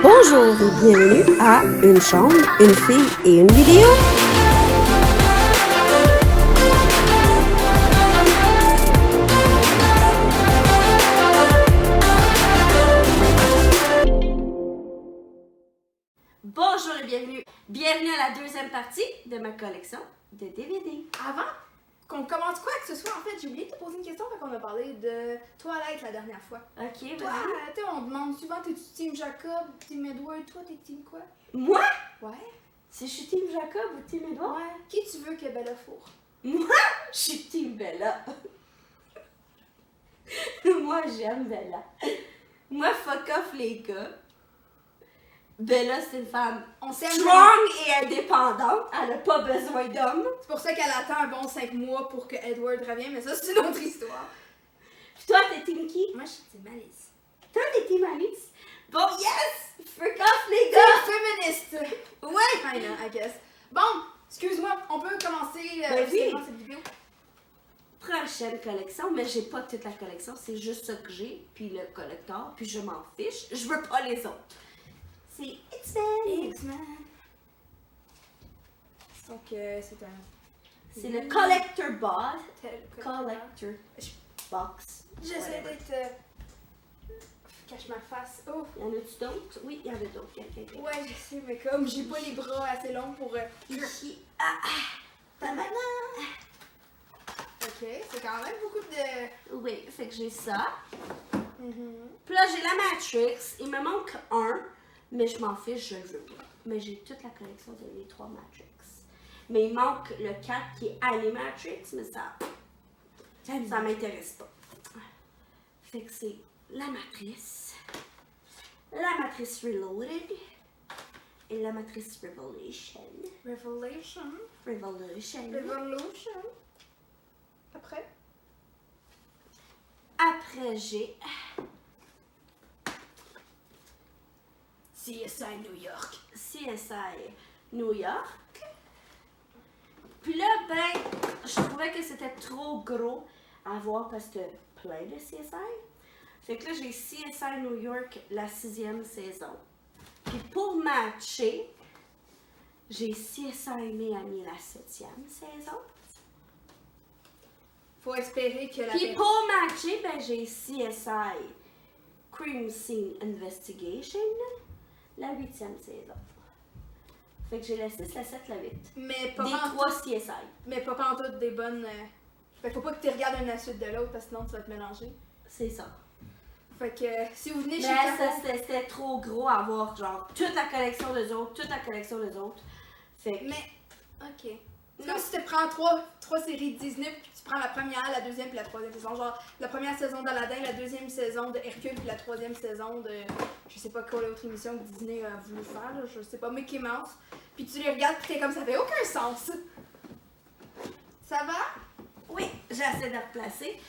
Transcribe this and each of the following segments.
Bonjour et bienvenue à Une chambre, une fille et une vidéo. Bonjour et bienvenue à la deuxième partie de ma collection de DVD. Avant qu'on commence quoi que ce soit, en fait, j'ai oublié de te poser une question quand on a parlé de toilettes la dernière fois. Ok, Toi, vas-y. tu sais, on demande souvent, t'es-tu Team Jacob, Team Edward, toi, t'es Team quoi? Moi? Ouais. Si je suis Team Jacob ou Team Edouard? Ouais. Qui tu veux que Bella fourre? Moi, je suis Team Bella. Moi, j'aime Bella. Moi, fuck off les gars. Bella, c'est une femme On s'aime. strong et indépendante. Elle n'a pas besoin d'hommes. C'est pour ça qu'elle attend un bon 5 mois pour que Edward revienne, mais ça, c'est une autre histoire. Puis toi, t'es Team qui? Moi, je suis Team Alice. Toi, t'es Team Alice. Bon, yes! Fuck off les gars! Féministe! Ouais! Kinda, I guess. Bon, excuse-moi, on peut commencer oui. cette vidéo? Prochaine collection, mais j'ai pas toute la collection, c'est juste ça que j'ai, puis le collector, puis je m'en fiche, je veux pas les autres. C'est X-Men! X-Men. Donc, c'est un... C'est le collector box. tel- Collector box. J'essaie Whatever. d'être... Cache ma face. Oh! Y en a-tu d'autres? Oui, y en a d'autres. Ok. Ouais, je sais, mais comme j'ai pas les bras assez longs pour... Ici. Ah, ah. Ta-da-da. Ok, c'est quand même beaucoup de... Oui, fait que j'ai ça. Mhm. Puis là, j'ai la Matrix. Il me manque un, mais je m'en fiche, je le veux pas. Mais j'ai toute la collection de les 3 Matrix. Mais il manque le 4 qui est Animatrix, mais ça m'intéresse pas. Fait que c'est la Matrice Reloaded et la Matrice Revolution. Revelation. Revolution. Revolution. Après? Après, j'ai CSI New York. Puis là, ben, je trouvais que c'était trop gros à voir parce que plein de CSI. Fait que là, j'ai CSI New York, la 6e saison. Puis pour matcher, j'ai CSI Miami, la 7e saison. Faut espérer que la... Puis pour matcher, ben, j'ai CSI Crime Scene Investigation, la 8e saison. Fait que j'ai la 6, la 7, la 8. Mais pas Des pantoute- 3 CSI. Mais pas pantoute des bonnes... Fait que faut pas que tu regardes une à la suite de l'autre, parce que sinon tu vas te mélanger. C'est ça. Fait que si vous venez chez Mais ça, Caro... c'était trop gros à voir, genre, toute la collection des autres, toute la collection des autres. Fait que... Mais, ok. C'est Non. comme si tu prends trois séries de Disney, puis tu prends la première, la deuxième, puis la troisième saison. Genre, la première saison d'Aladdin, la deuxième saison de Hercule, puis la troisième saison de... Je sais pas quelle autre émission que Disney a voulu faire, là, je sais pas, Mickey Mouse. Puis tu les regardes, puis t'es comme, ça fait aucun sens. Ça va? Oui, j'essaie de replacer.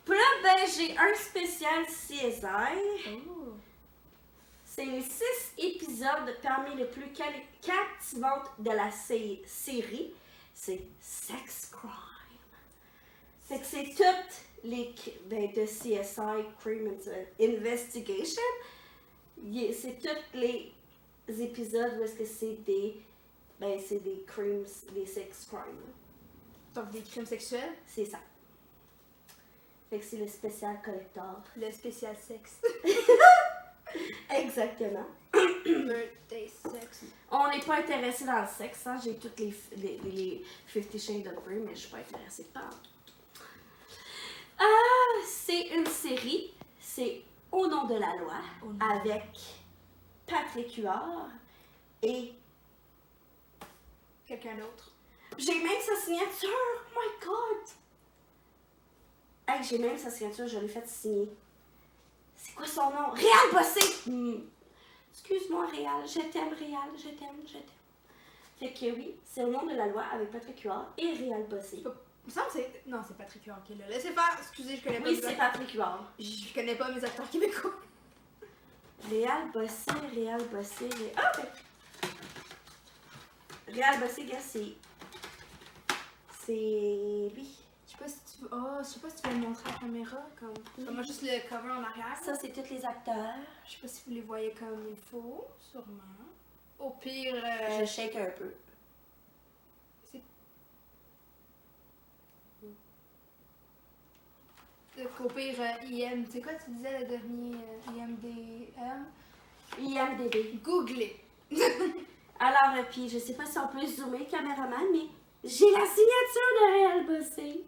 Puis là, ben, j'ai un spécial CSI. Oh. C'est les 6 épisodes parmi les plus captivantes de la série. C'est Sex Crime. Fait que c'est toutes les de CSI Crime Investigation. C'est tous les épisodes où est-ce que c'est des crimes, des sex crimes. Donc des crimes sexuels, C'est ça. Fait que c'est le spécial collector. le spécial sexe. Exactement. Birthday sex. On n'est pas intéressé dans le sexe, hein? J'ai toutes les 50 Shades of Grey, mais je suis pas intéressée par tout. C'est une série, c'est Au nom de la loi, avec Patrick Huard et Quelqu'un d'autre. j'ai même sa signature. Oh my god! Hey, j'ai même sa signature, je l'ai faite signer. C'est quoi son nom? Réal Bossé! Excuse-moi, Réal, je t'aime, Réal, je t'aime. Fait que oui, c'est Au nom de la loi avec Patrick Huard et Réal Bossé. Il me semble que c'est... Non, c'est Patrick Huard qui est là. Laissez faire. Excusez, je connais pas Oui, mes c'est acteurs. Patrick Huard. Je connais pas mes acteurs québécois. Réal Bossé. Ah, ben. Réal Bossé, gars, c'est lui. Je sais pas si tu Oh, je sais pas si tu veux le montrer à la caméra, comme moi juste le cover en arrière. Ça, c'est tous les acteurs. Je sais pas si vous les voyez comme il faut, sûrement. Au pire, Je shake un peu. au pire, IM, c'est quoi tu disais le dernier IMDM? IMDb. Googlez. Alors, puis je sais pas si on peut zoomer, caméraman, mais j'ai la signature de Réal Bossé.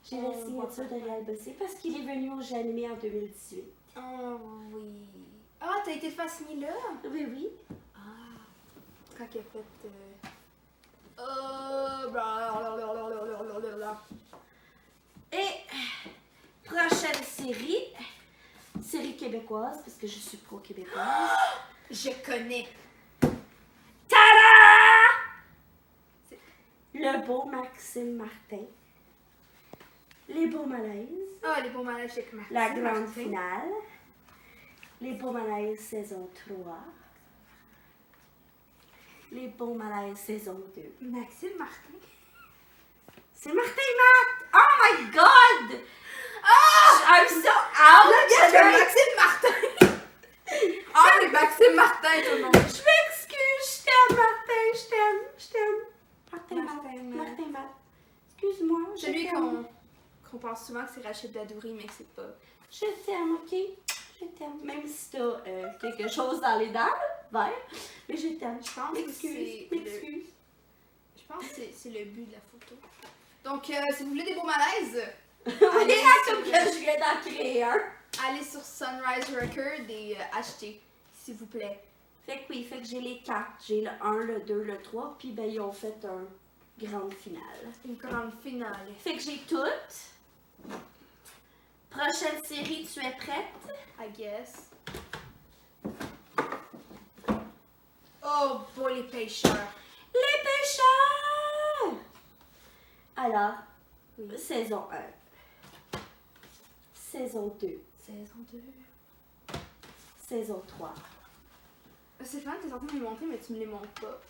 J'ai la signature de Réal Bossé parce qu'il est venu au Janimé en 2018. Oh oui. Ah, t'as été fait signer là? Oui, oui. Ah. Quand il a fait. Et prochaine série québécoise, parce que je suis pro-québécoise. Je connais. Tada! Le beau Maxime Martin. Les beaux malaises. Ah, les beaux malaises avec Maxime La grande Martin. finale. Les beaux malaises saison 3. Les beaux malaises saison 2. Maxime Martin. C'est Martin Matt! Oh my god! Ah! I'm so out! C'est Maxime Martin. Ah, mais Maxime Martin, tout le monde. Je m'excuse, je t'aime Martin, je t'aime. Martin Martin Matt. Excuse-moi, je Celui t'aime. qu'on pense souvent que c'est Rachid Badouri, mais que c'est pas. Je t'aime, ok? Je t'aime. Même si t'as quelque chose dans les dents, vert. Mais je t'aime. Je pense que c'est M'excuse. Je pense que c'est le but de la photo. Donc, si vous voulez des beaux malaises, Allez, comme que je viens d'en créer un. allez sur Sunrise Record et achetez, s'il vous plaît. Fait que oui, fait que j'ai les 4. J'ai le 1, le 2, le 3. Puis ben, ils ont fait un grande finale. Une grande finale. Fait que j'ai toutes. Prochaine série, tu es prête? I guess. Oh boy, les pêcheurs. Les pêcheurs! Alors, saison 1. Saison 2. Saison 2. Saison 3. C'est fun, t'es censé me les montrer, mais tu me les montres pas.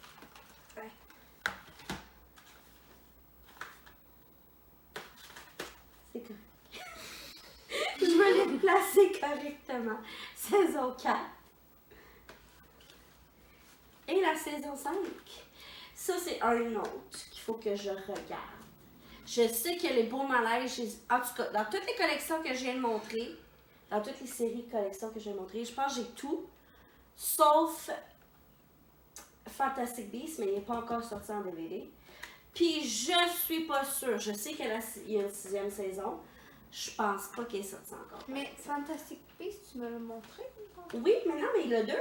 Ouais. C'est correct. Je vais les placer correctement. Saison 4. Et la saison 5. Ça, c'est un autre qu'il faut que je regarde. Je sais que les beaux malaises, en tout cas, dans toutes les collections que je viens de montrer, dans toutes les séries de collections que je viens de montrer, je pense que j'ai tout, sauf Fantastic Beasts, mais il n'est pas encore sorti en DVD. Puis je suis pas sûre, je sais qu'il y a une 6e saison, je pense pas qu'il est sorti encore. Mais Fantastic Beasts, tu me l'as montré? Oui, mais non, mais le 2.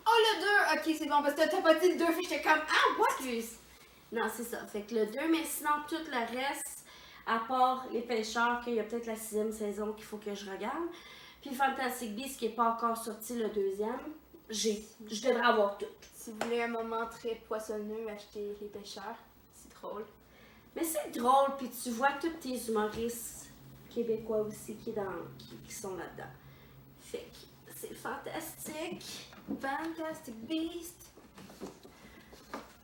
Oh, le 2! Ok, c'est bon, parce que t'as pas dit le 2, fait que j'étais comme, ah, what? Excuse. Non, c'est ça. Fait que le 2, mais sinon, tout le reste, à part Les Pêcheurs, qu'il y a peut-être la 6e saison qu'il faut que je regarde. Puis Fantastic Beasts, qui n'est pas encore sorti le 2e, je devrais avoir tout. Si vous voulez un moment très poissonneux, achetez Les Pêcheurs. C'est drôle. Mais c'est drôle, puis tu vois tous tes humoristes québécois aussi qui sont là-dedans. Fait que c'est fantastique. Fantastic Beasts.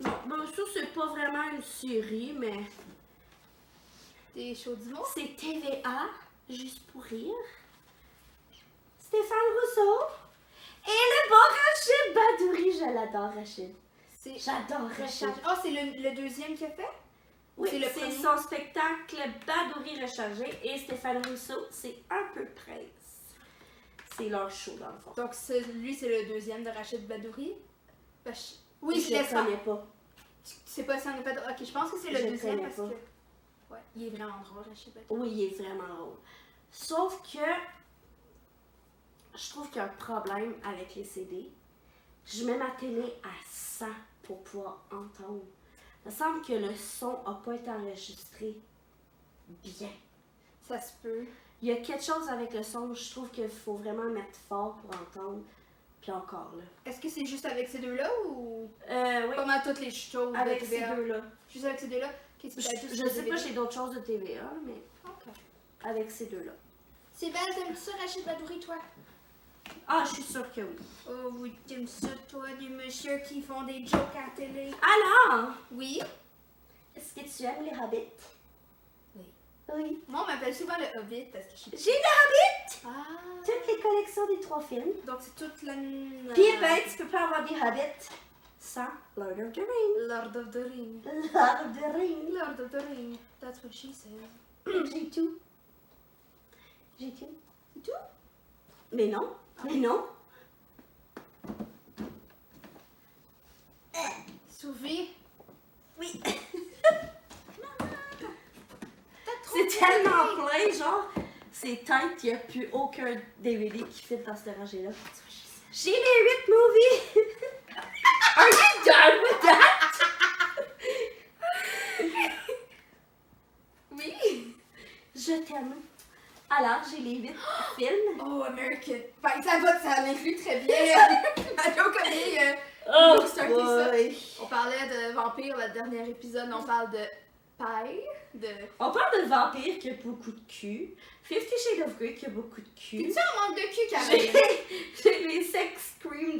Bon, ça, c'est pas vraiment une série, mais Des shows d'humour. c'est TVA, juste pour rire. Stéphane Rousseau. Et le bon Rachid Badouri, je l'adore, Rachid. J'adore Rachid. Oh, c'est le deuxième qu'il a fait? Oui, c'est le c'est premier. son spectacle Badouri rechargé et Stéphane Rousseau, c'est un peu presse. C'est leur show dans le fond. Donc, lui, c'est le deuxième de Rachid Badouri? Oui, je je le laisse connais pas. Tu sais pas si on est pas. Ok, je pense que c'est Je le le deuxième connais parce pas. que. Ouais, il est vraiment drôle, Rachid Badouri. Oui, il est vraiment drôle. Sauf que je trouve qu'il y a un problème avec les CD. Je mets ma télé à 100 pour pouvoir entendre. Il me semble que le son n'a pas été enregistré bien. Ça se peut. Il y a quelque chose avec le son, je trouve qu'il faut vraiment mettre fort pour entendre. Puis encore là. Est-ce que c'est juste avec ces deux-là ou. Oui, Pas mal toutes les shows avec de ces TVA? deux-là. Juste avec ces deux-là? Ok, c'est peut-être juste Je le sais pas, DVD. j'ai d'autres choses de TVA, mais Ok. avec ces deux-là. C'est belle, t'aimes ça, Rachid Badouri, toi? Ah, je suis sûre que oui. Oh, oui, t'aimes ça, toi, des messieurs qui font des jokes à la télé? Alors, Oui. est-ce que tu aimes les hobbits? Oui. Oui. Moi, on m'appelle souvent le Hobbit parce que je suis... J'ai le Hobbit! Ah! Toutes les collections des 3 films. Donc, c'est toute la... Puis ben, tu peux pas avoir des Hobbits sans Lord of the Rings. Lord of the Ring. Lord of the Rings. Lord of the Ring. That's what she says. J'ai tout. J'ai tout. C'est tout? Mais non. Mais non. Sophie? Oui. T'as trop C'est tellement plein. plein, genre. C'est tight, il n'y a plus aucun DVD qui fit dans cette rangée-là. J'ai les 8 movies! Are you done with that? Oui! Je t'aime. Alors, j'ai les 8 films. Oh, American. Ben, ça l'inclut très bien. Mario connaît Oh, Monster qui ça. boy. On parlait de vampires le dernier épisode, on parle de paille, de... On parle de vampire qui a beaucoup de cul. 50 Shades of Grey qui a beaucoup de cul. Es-tu en manque de cul, Caroline? J'ai les sex screams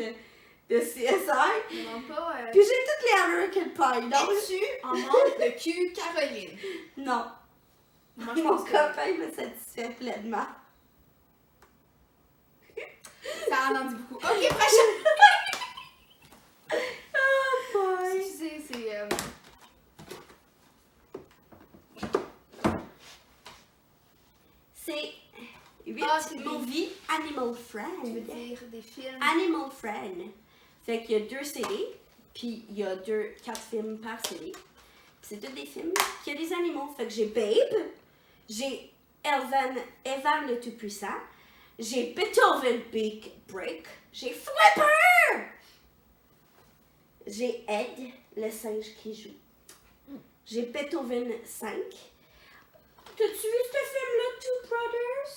de CSI. Non, pas... Puis j'ai toutes les American Pie. Non, Es-tu en manque de cul, Caroline? non. Moi, je Mon pense que copain me satisfait pleinement. ça en dit beaucoup. Ok, prochaine! Oh boy. Excusez, c'est... C'est 8 Ah, c'est movies Animal Je veux Friend. dire des films... Animal Friend. Fait qu'il y a 2 séries, puis il y a 4 films par série. Puis c'est tous des films qui ont des animaux. Fait que j'ai Babe, j'ai Evan le Tout-Puissant, j'ai Beethoven Big Break, j'ai Flipper! J'ai Ed, le singe qui joue. J'ai Beethoven 5. T'as-tu vu ce film-là, Two Brothers?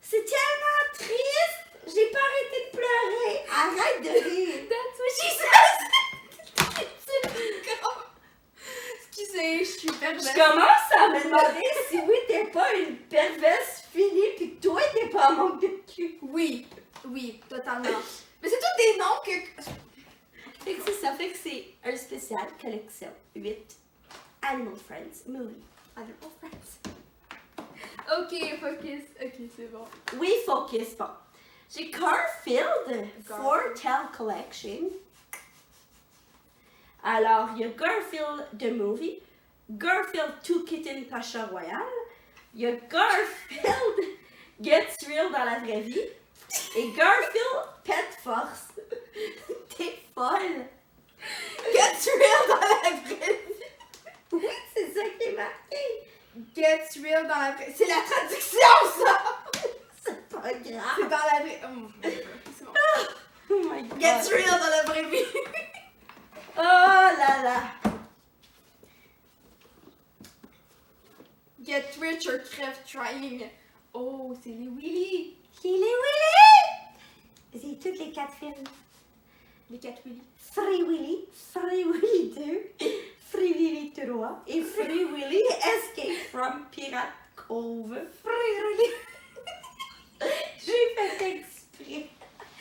C'est tellement triste! J'ai pas arrêté de pleurer! Arrête de rire! That's what she says! Excusez, je suis Je perverse. commence à me demander si oui, t'es pas une perverse finie pis que toi, t'es pas en manque de cul. Oui, oui, totalement. Mais c'est tous des noms que... Fait que ça fait que c'est un spécial collection 8 Animal Friends movie. Animal Friends. Ok, focus. Ok, c'est bon. Oui, focus, bon. J'ai Garfield, For Tell Collection. Alors, il y a Garfield the Movie, Garfield 2 Kitten Pacha Royal, il y a Garfield Gets Real dans la vraie vie, et Garfield Pet Force. T'es folle! Gets real dans la vraie vie. Oui, c'est ça qui est marqué! Gets real dans la vraie... C'est la traduction, ça! C'est pas C'est grave! dans la vraie... Oh, c'est bon. Oh my god! Gets real dans la vraie vie. Oh là là! Get rich or crève trying. Oh, c'est les Willy. Chili Willy! C'est toutes les 4 films. Les 4 Willy. Free Willy 2, Free Willy 3 et Free Willy Escape from Pirate Cove. Free Willy. J'ai fait exprès.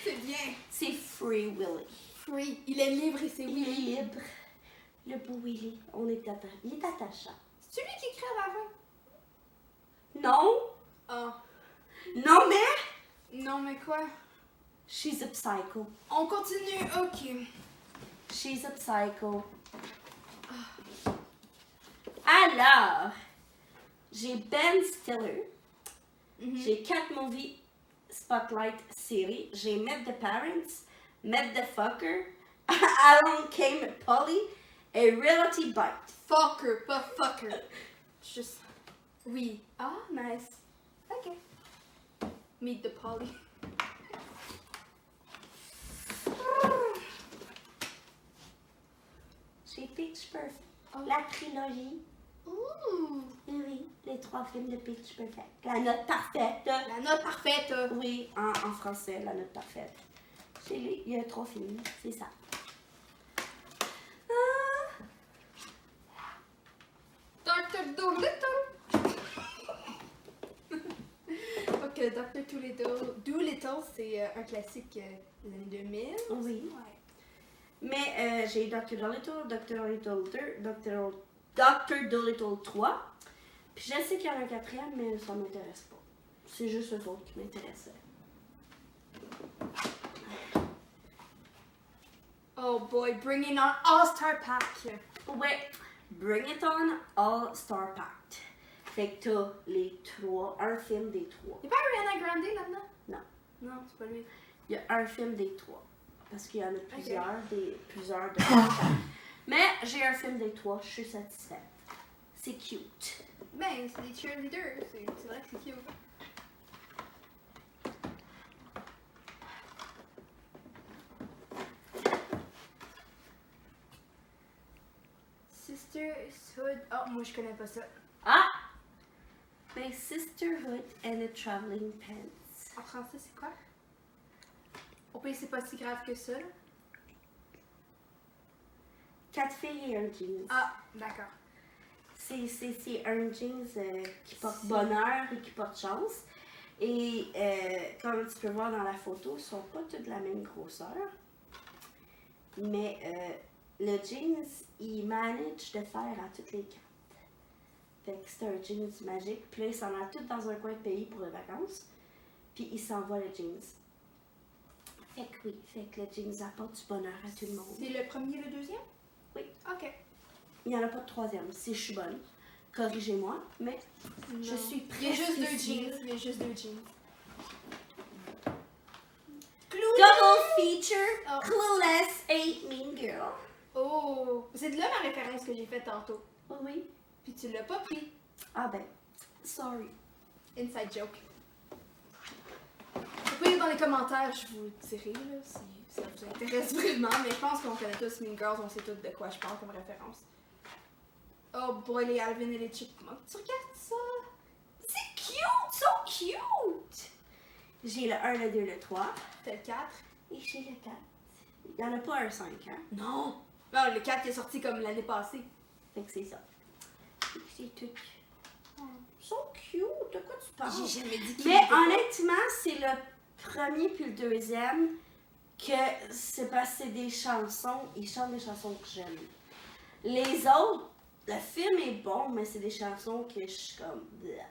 C'est bien. C'est Free Willy. Free. Il est libre et c'est Il est Willy. libre. Le beau Willy, il est attachant. C'est lui qui crève avant. Non, Oh. non mais Non, mais quoi? she's a psycho. On continue. Ok. She's a psycho. Alors, j'ai Ben Stiller. Mhm. J'ai 4 movies Spotlight série. J'ai Met the Parents, Met the Fucker, Along Came Polly et Reality Bite. Fucker, pas fucker. Juste. Oui. Ah, nice. Ok. Meet the Polly. J'ai Pitch Perfect. Oh. La trilogie. Ouh. Oui, les 3 films de Pitch Perfect. La note parfaite. La note parfaite. Oui, en français, la note parfaite. Il y a 3 films, c'est ça. Ah. Dr. Doolittle. Ok, Dr. Doolittle, c'est un classique des années 2000. Oui. Ouais. Mais j'ai Dr. Dolittle, Dr. Dolittle 2, Dr. Dolittle 3, Puis je sais qu'il y en a un quatrième, mais ça m'intéresse pas. C'est juste eux autres qui m'intéressaient. Oh boy, bringing on All-Star Pack. Ouais, Bring It On All-Star Pack. Fait que t'as les trois, un film des trois. Y'a pas Ariana Grande là-dedans? Non. Non, c'est pas lui. Il y a un film des trois. Parce qu'il y en a plusieurs, plusieurs de Mais j'ai un film des trois, je suis satisfaite. C'est cute. Ben, c'est des cheerleaders, c'est vrai que c'est cute. Sisterhood. Oh, moi je connais pas ça. Ah! Ben, Sisterhood and the Traveling Pants. En français, c'est quoi? Au pays, c'est pas si grave que ça. Là. 4 filles et un jeans. Ah, d'accord. C'est un jeans qui porte bonheur et qui porte chance. Et comme tu peux voir dans la photo, ils sont pas toutes de la même grosseur. Mais le jeans, il manage de faire à toutes les quatre. Fait que c'est un jeans magique. Puis là, il s'en va tout dans un coin de pays pour les vacances. Puis il s'envoie le jeans. Fait que oui, fait que le jeans apporte du bonheur à tout le monde. C'est le premier et le deuxième? Oui. Ok. Il n'y en a pas de troisième, si je suis bonne. Corrigez-moi, mais je suis Il y a juste deux presque sûre. jeans. Il y a juste deux jeans. Double feature, Oh. Clueless et Mean Girl. Oh! C'est de là ma référence que j'ai faite tantôt. Oh oui. Puis tu l'as pas pris. Ah ben, sorry. Inside joke. Vous pouvez dans les commentaires, je vous dirai là, si ça vous intéresse vraiment, mais je pense qu'on connaît tous Mean Girls, on sait tous de quoi je parle comme référence. Oh boy, les Alvin et les Chipmunks, tu regardes ça? C'est cute, so cute. J'ai le 1, le 2, le 3 T'as le 4? et j'ai le 4. Il n'y en a pas un 5, hein? Non! Non, le 4 qui est sorti comme l'année passée. Fait que c'est ça. Fait que c'est tout. Oh, so cute, de quoi tu parles? J'ai jamais dit qu'il Mais était- honnêtement, c'est le premier puis le deuxième que c'est parce que c'est des chansons, ils chantent des chansons que j'aime. Les autres, le film est bon, mais c'est des chansons que je suis comme, bleh,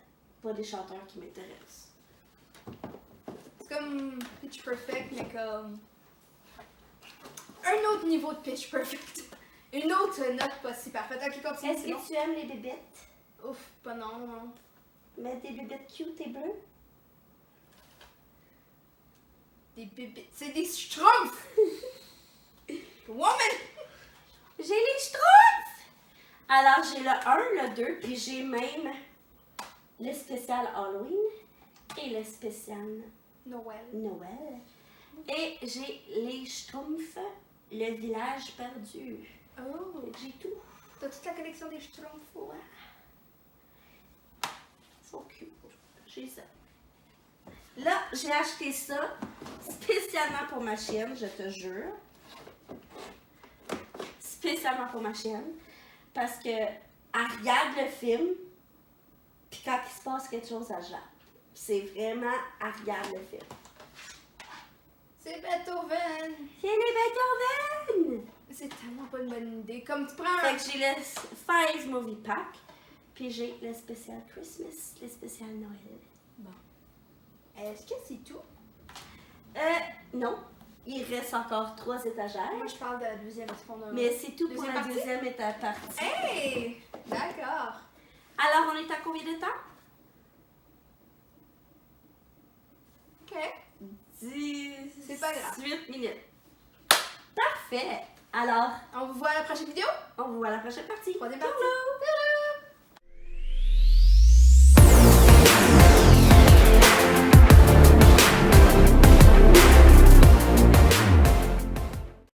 pas des chanteurs qui m'intéressent. C'est comme Pitch Perfect, mais comme. Un autre niveau de Pitch Perfect. Une autre note pas si parfaite. Ok, continue. Est-ce sinon. que tu aimes les bébêtes? Ouf, pas non, non. Mais des bébêtes cute et bleues? Des bébés. C'est des schtroumpfs! Woman! J'ai les schtroumpfs! Alors, j'ai le 1, le 2, puis j'ai même le spécial Halloween et le spécial Noël. Noël. Et j'ai les schtroumpfs, le village perdu. Oh! J'ai tout. T'as toute la collection des schtroumpfs? Ouais. So cute. J'ai ça. Là, j'ai acheté ça spécialement pour ma chienne, je te jure. Spécialement pour ma chienne. Parce que elle regarde le film, puis quand il se passe quelque chose, elle jappe. C'est vraiment, elle regarde le film. C'est Beethoven! C'est les Beethoven! C'est tellement pas une bonne idée. Comme tu prends Fait un. que j'ai le 5 Movie Pack, puis j'ai le spécial Christmas, le spécial Noël. Est-ce que c'est tout? Non. Il reste encore 3 étagères. Moi, je parle de la deuxième. Est-ce qu'on a... Mais c'est tout pour Deuxième la partie? deuxième étape partie. Hey! D'accord. Alors, on est à combien de temps? Ok. 10... C'est pas grave. 18 minutes. Parfait. Alors, On vous voit à la prochaine vidéo? on vous voit à la prochaine partie. Troisième partie. Tourlou!